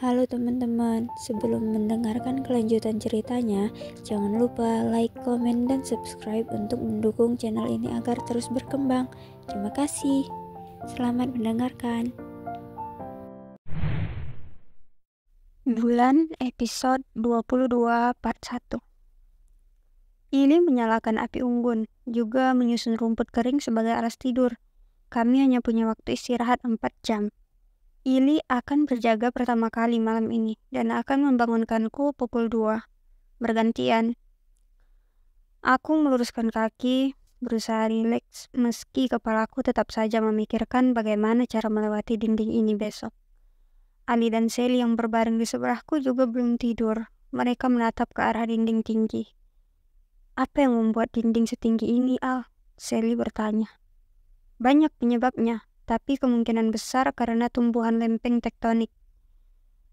Halo teman-teman, sebelum mendengarkan kelanjutan ceritanya, jangan lupa like, komen, dan subscribe untuk mendukung channel ini agar terus berkembang. Terima kasih. Selamat mendengarkan. Bulan episode 22 part 1. Ili menyalakan api unggun, juga menyusun rumput kering sebagai alas tidur. Kami hanya punya waktu istirahat 4 jam. Ili akan berjaga pertama kali malam ini dan akan membangunkanku pukul 2. Bergantian. Aku meluruskan kaki, berusaha rileks meski kepalaku tetap saja memikirkan bagaimana cara melewati dinding ini besok. Ali dan Sally yang berbaring di sebelahku juga belum tidur. Mereka menatap ke arah dinding tinggi. Apa yang membuat dinding setinggi ini, Al? Sally bertanya. Banyak penyebabnya, tapi kemungkinan besar karena tumbuhan lempeng tektonik.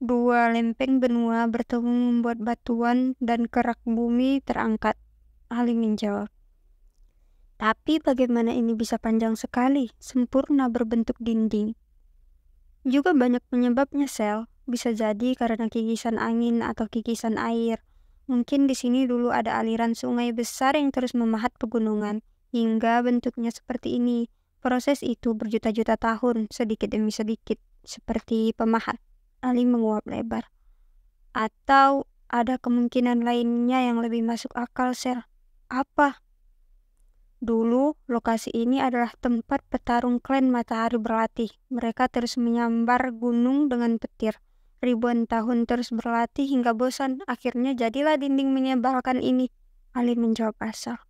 2 lempeng benua bertemu membuat batuan dan kerak bumi terangkat. Ali menjawab. Tapi bagaimana ini bisa panjang sekali, sempurna berbentuk dinding? Juga banyak penyebabnya, Sel. Bisa jadi karena kikisan angin atau kikisan air. Mungkin di sini dulu ada aliran sungai besar yang terus memahat pegunungan, hingga bentuknya seperti ini. Proses itu berjuta-juta tahun, sedikit demi sedikit, seperti pemahat. Ali menguap lebar. Atau ada kemungkinan lainnya yang lebih masuk akal, Sel. Apa? Dulu, lokasi ini adalah tempat petarung klan matahari berlatih. Mereka terus menyambar gunung dengan petir. Ribuan tahun terus berlatih hingga bosan. Akhirnya jadilah dinding menyebalkan ini. Ali menjawab asal.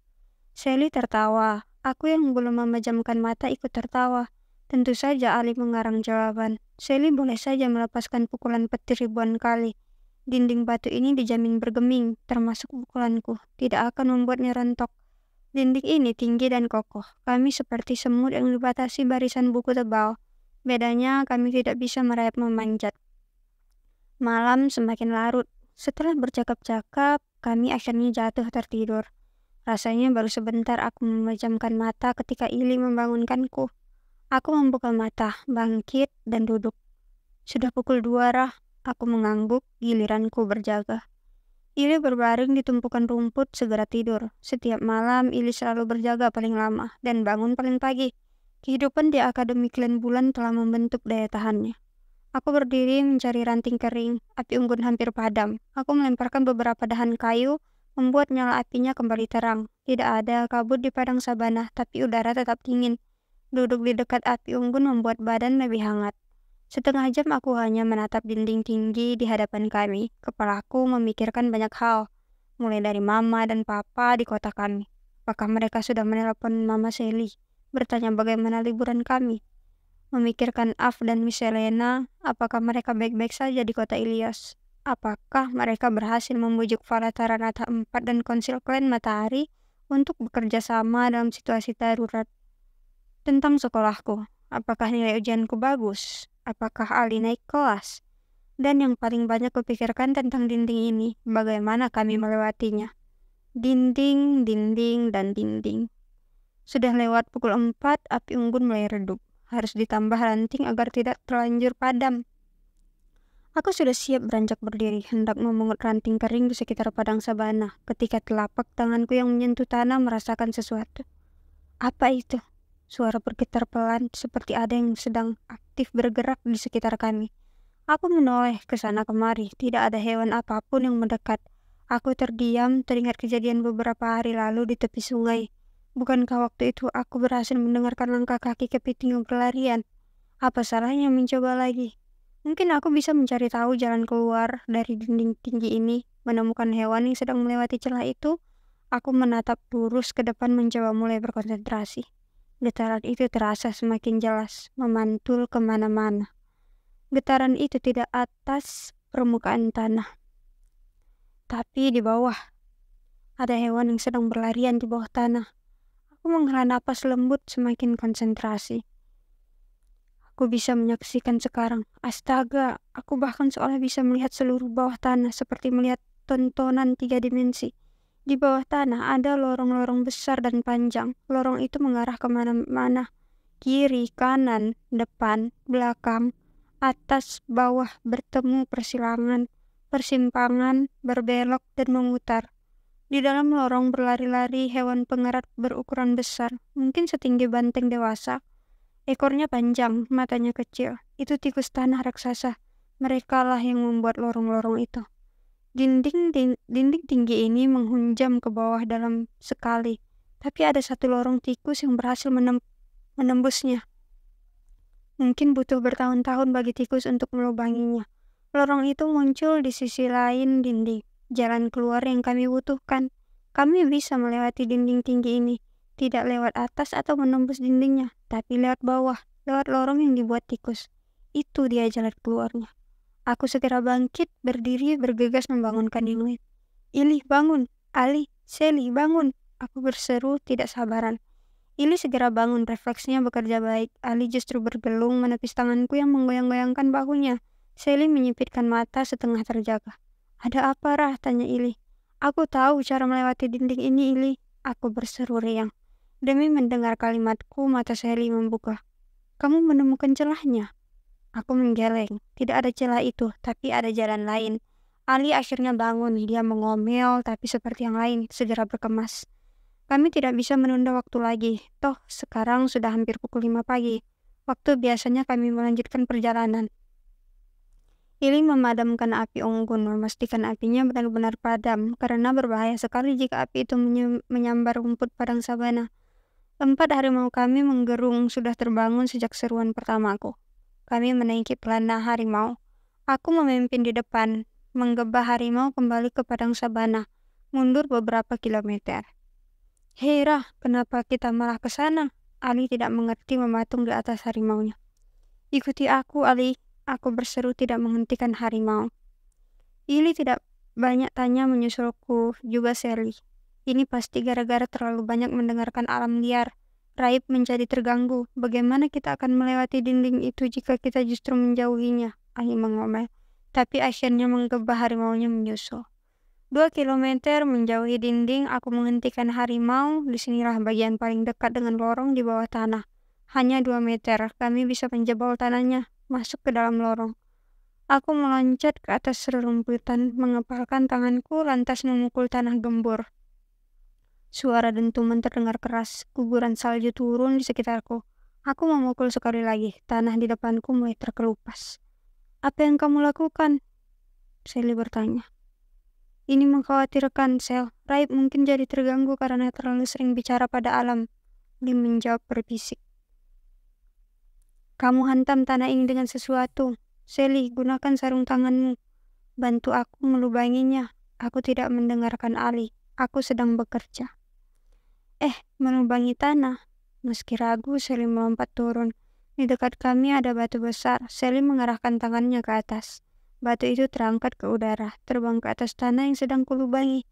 Sally tertawa. Aku yang belum memejamkan mata ikut tertawa. Tentu saja Ali mengarang jawaban. Sally boleh saja melepaskan pukulan petir ribuan kali. Dinding batu ini dijamin bergeming, termasuk pukulanku. Tidak akan membuatnya rontok. Dinding ini tinggi dan kokoh. Kami seperti semut yang dibatasi barisan buku tebal. Bedanya kami tidak bisa merayap memanjat. Malam semakin larut. Setelah bercakap-cakap, kami akhirnya jatuh tertidur. Rasanya baru sebentar aku memejamkan mata ketika Ili membangunkanku. Aku membuka mata, bangkit, dan duduk. Sudah pukul 2, Rah. Aku mengangguk, giliranku berjaga. Ili berbaring di tumpukan rumput segera tidur. Setiap malam Ili selalu berjaga paling lama dan bangun paling pagi. Kehidupan di Akademi Klan Bulan telah membentuk daya tahannya. Aku berdiri mencari ranting kering. Api unggun hampir padam. Aku melemparkan beberapa dahan kayu, membuat nyala apinya kembali terang. Tidak ada kabut di padang sabana, tapi udara tetap dingin. Duduk di dekat api unggun membuat badan lebih hangat. Setengah jam aku hanya menatap dinding tinggi di hadapan kami. Kepalaku memikirkan banyak hal, mulai dari mama dan papa di kota kami. Apakah mereka sudah menelepon mama Sally? Bertanya bagaimana liburan kami. Memikirkan Af dan Miss Selena, apakah mereka baik-baik saja di kota Ilyas? Apakah mereka berhasil membujuk Falata Ranata 4 dan Konsil Klan Matahari untuk bekerja sama dalam situasi darurat? Tentang sekolahku, apakah nilai ujianku bagus? Apakah Ali naik kelas? Dan yang paling banyak kupikirkan tentang dinding ini, bagaimana kami melewatinya. Dinding, dinding, dan dinding. Sudah lewat pukul 4, api unggun mulai redup. Harus ditambah ranting agar tidak terlanjur padam. Aku sudah siap beranjak berdiri, hendak memungut ranting kering di sekitar padang sabana, ketika telapak tanganku yang menyentuh tanah merasakan sesuatu. Apa itu? Suara bergetar pelan, seperti ada yang sedang aktif bergerak di sekitar kami. Aku menoleh ke sana kemari, tidak ada hewan apapun yang mendekat. Aku terdiam, teringat kejadian beberapa hari lalu di tepi sungai. Bukankah waktu itu aku berhasil mendengarkan langkah kaki kepiting yang berlarian? Apa salahnya mencoba lagi? Mungkin aku bisa mencari tahu jalan keluar dari dinding tinggi ini, menemukan hewan yang sedang melewati celah itu. Aku menatap lurus ke depan mencoba mulai berkonsentrasi. Getaran itu terasa semakin jelas, memantul kemana-mana. Getaran itu tidak atas permukaan tanah, tapi di bawah. Ada hewan yang sedang berlarian di bawah tanah. Aku menghela napas lembut semakin konsentrasi. Aku bisa menyaksikan sekarang. Astaga, aku bahkan seolah bisa melihat seluruh bawah tanah seperti melihat tontonan 3 dimensi. Di bawah tanah ada lorong-lorong besar dan panjang. Lorong itu mengarah kemana-mana. Kiri, kanan, depan, belakang. Atas bawah bertemu persilangan, persimpangan, berbelok dan memutar. Di dalam lorong berlari-lari hewan pengerat berukuran besar, mungkin setinggi banteng dewasa. Ekornya panjang, matanya kecil. Itu tikus tanah raksasa. Mereka lah yang membuat lorong-lorong itu. Dinding tinggi ini menghunjam ke bawah dalam sekali. Tapi ada satu lorong tikus yang berhasil menembusnya. Mungkin butuh bertahun-tahun bagi tikus untuk melubanginya. Lorong itu muncul di sisi lain dinding. Jalan keluar yang kami butuhkan. Kami bisa melewati dinding tinggi ini. Tidak lewat atas atau menembus dindingnya, tapi lewat bawah, lewat lorong yang dibuat tikus. Itu dia jalan keluarnya. Aku segera bangkit, berdiri, bergegas membangunkan yang lain. Ili, bangun! Ali, Sally, bangun! Aku berseru tidak sabaran. Ili segera bangun, refleksinya bekerja baik. Ali justru bergelung menepis tanganku yang menggoyang-goyangkan bahunya. Sally menyipitkan mata setengah terjaga. Ada apa, Rah? Tanya Ili. Aku tahu cara melewati dinding ini, Ili. Aku berseru riang. Demi mendengar kalimatku, mata Sally membuka. Kamu menemukan celahnya? Aku menggeleng. Tidak ada celah itu, tapi ada jalan lain. Ali akhirnya bangun. Dia mengomel, tapi seperti yang lain, segera berkemas. Kami tidak bisa menunda waktu lagi. Toh, sekarang sudah hampir pukul 5 pagi. Waktu biasanya kami melanjutkan perjalanan. Ili memadamkan api unggun, memastikan apinya benar-benar padam, karena berbahaya sekali jika api itu menyambar rumput padang sabana. 4 harimau kami menggerung sudah terbangun sejak seruan pertamaku. Kami menaiki pelana harimau. Aku memimpin di depan, menggebah harimau kembali ke padang sabana, mundur beberapa kilometer. Hei Rah, kenapa kita malah ke sana? Ali tidak mengerti mematung di atas harimaunya. Ikuti aku, Ali. Aku berseru tidak menghentikan harimau. Ili tidak banyak tanya menyusulku, juga Sally. Ini pasti gara-gara terlalu banyak mendengarkan alam liar. Raib menjadi terganggu. Bagaimana kita akan melewati dinding itu jika kita justru menjauhinya? Ali mengomel. Tapi akhirnya menggebah harimaunya menyusul. 2 kilometer menjauhi dinding, aku menghentikan harimau. Disinilah bagian paling dekat dengan lorong di bawah tanah. Hanya 2 meter, kami bisa menjebol tanahnya, masuk ke dalam lorong. Aku meloncat ke atas rerumputan, mengepalkan tanganku, lantas memukul tanah gembur. Suara dentuman terdengar keras, guguran salju turun di sekitarku. Aku memukul sekali lagi, tanah di depanku mulai terkelupas. Apa yang kamu lakukan? Sally bertanya. Ini mengkhawatirkan, Sel. Raib mungkin jadi terganggu karena terlalu sering bicara pada alam. Lim menjawab berbisik. Kamu hantam tanah ini dengan sesuatu. Sally, gunakan sarung tanganmu. Bantu aku melubanginya. Aku tidak mendengarkan Ali. Aku sedang bekerja. Melubangi tanah. Meski ragu, Sally melompat turun. Di dekat kami ada batu besar. Sally mengarahkan tangannya ke atas. Batu itu terangkat ke udara, terbang ke atas tanah yang sedang kulubangi.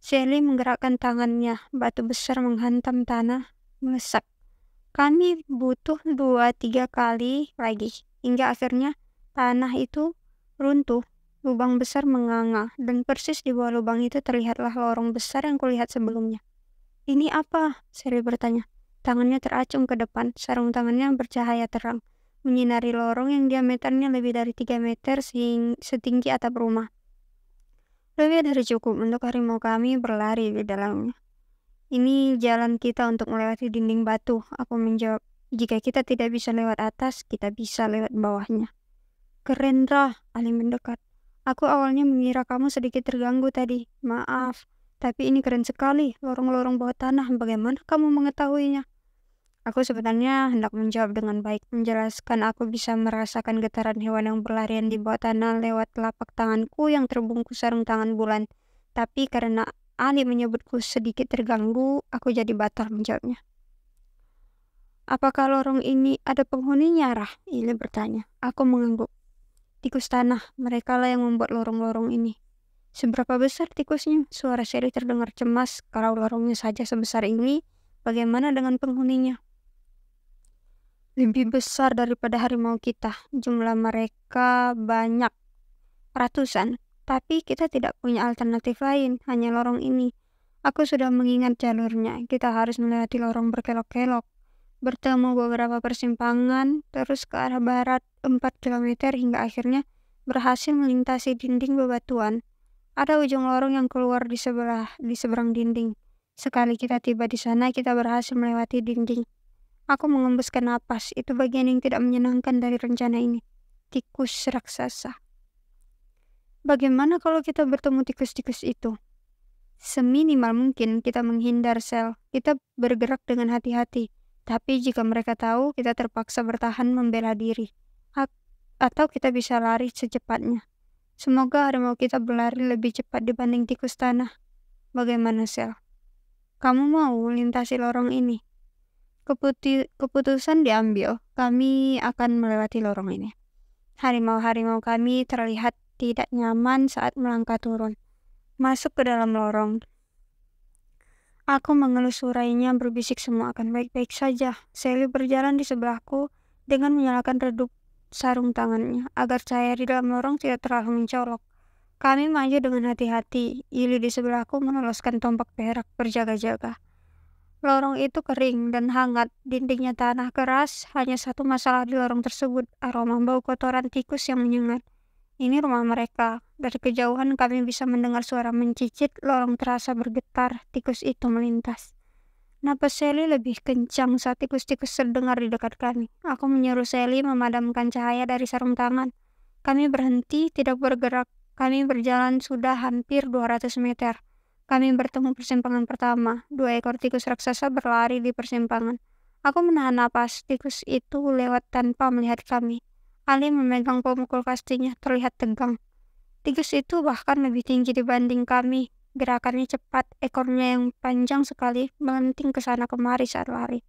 Sally menggerakkan tangannya, batu besar menghantam tanah, melesak. Kami butuh 2-3 kali lagi, hingga akhirnya tanah itu runtuh. Lubang besar menganga, dan persis di bawah lubang itu terlihatlah lorong besar yang kulihat sebelumnya. Ini apa? Sally bertanya. Tangannya teracung ke depan, sarung tangannya bercahaya terang, menyinari lorong yang diameternya lebih dari 3 meter setinggi atap rumah. Lebih dari cukup untuk harimau kami berlari di dalamnya. Ini jalan kita untuk melewati dinding batu, aku menjawab. Jika kita tidak bisa lewat atas, kita bisa lewat bawahnya. Keren, Rah, Ali mendekat. Aku awalnya mengira kamu sedikit terganggu tadi. Maaf, tapi ini keren sekali, lorong-lorong bawah tanah. Bagaimana kamu mengetahuinya? Aku sebenarnya hendak menjawab dengan baik, menjelaskan aku bisa merasakan getaran hewan yang berlarian di bawah tanah lewat telapak tanganku yang terbungkus sarung tangan bulan. Tapi karena Ali menyebutku sedikit terganggu, aku jadi batal menjawabnya. Apakah lorong ini ada penghuninya, Rah? Ili bertanya. Aku mengangguk. Tikus tanah, mereka lah yang membuat lorong-lorong ini. Seberapa besar tikusnya? Suara Sally terdengar cemas. Kalau lorongnya saja sebesar ini, bagaimana dengan penghuninya? Lebih besar daripada harimau kita. Jumlah mereka banyak, ratusan. Tapi kita tidak punya alternatif lain, hanya lorong ini. Aku sudah mengingat jalurnya. Kita harus melewati lorong berkelok-kelok. bertemu beberapa persimpangan, terus ke arah barat 4 km hingga akhirnya berhasil melintasi dinding bebatuan. Ada ujung lorong yang keluar di seberang dinding. Sekali kita tiba di sana, kita berhasil melewati dinding. Aku mengembuskan napas, itu bagian yang tidak menyenangkan dari rencana ini. Tikus raksasa. Bagaimana kalau kita bertemu tikus-tikus itu? Seminimal mungkin kita menghindar sel. Kita bergerak dengan hati-hati. Tapi jika mereka tahu, kita terpaksa bertahan membela diri. Atau kita bisa lari secepatnya. Semoga harimau kita berlari lebih cepat dibanding tikus tanah. Bagaimana sel? Kamu mau melintasi lorong ini? Keputusan diambil, kami akan melewati lorong ini. Harimau-harimau kami terlihat tidak nyaman saat melangkah turun. Masuk ke dalam lorong. Aku mengelusurainya berbisik semua akan baik-baik saja. Sally berjalan di sebelahku dengan menyalakan redup sarung tangannya agar cahaya di dalam lorong tidak terlalu mencolok. Kami maju dengan hati-hati. Ili di sebelahku meloloskan tombak perak berjaga-jaga. Lorong itu kering dan hangat, dindingnya tanah keras. Hanya satu masalah di lorong tersebut, aroma bau kotoran tikus yang menyengat. Ini rumah mereka. Dari kejauhan kami bisa mendengar suara mencicit, lorong terasa bergetar, tikus itu melintas. Napas Sally lebih kencang saat tikus-tikus terdengar di dekat kami. Aku menyuruh Sally memadamkan cahaya dari sarung tangan. Kami berhenti, tidak bergerak. Kami berjalan sudah hampir 200 meter. Kami bertemu persimpangan pertama. 2 ekor tikus raksasa berlari di persimpangan. Aku menahan napas. Tikus itu lewat tanpa melihat kami. Ali memegang pemukul pastinya, terlihat tegang. Tikus itu bahkan lebih tinggi dibanding kami. Gerakannya cepat, ekornya yang panjang sekali melenting ke sana kemari saat lari.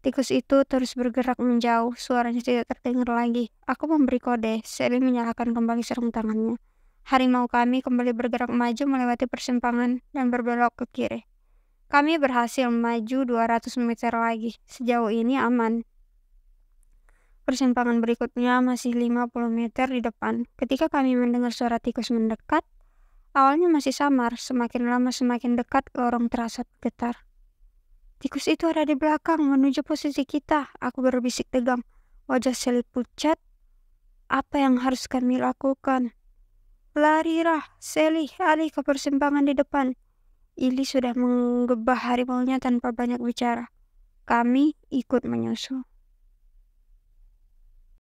Tikus itu terus bergerak menjauh, suaranya tidak terdengar lagi. Aku memberi kode, Sally menyalakan kembali sarung tangannya. Harimau kami kembali bergerak maju melewati persimpangan dan berbelok ke kiri. Kami berhasil maju 200 meter lagi. Sejauh ini aman. Persimpangan berikutnya masih 50 meter di depan. Ketika kami mendengar suara tikus mendekat, awalnya masih samar, semakin lama semakin dekat, lorong terasa getar. Tikus itu ada di belakang, menuju posisi kita. Aku berbisik tegang. Wajah Sally pucat. Apa yang harus kami lakukan? Larilah, Sally, alih ke persimpangan di depan. Ili sudah menggebah harimaunya tanpa banyak bicara. Kami ikut menyusul.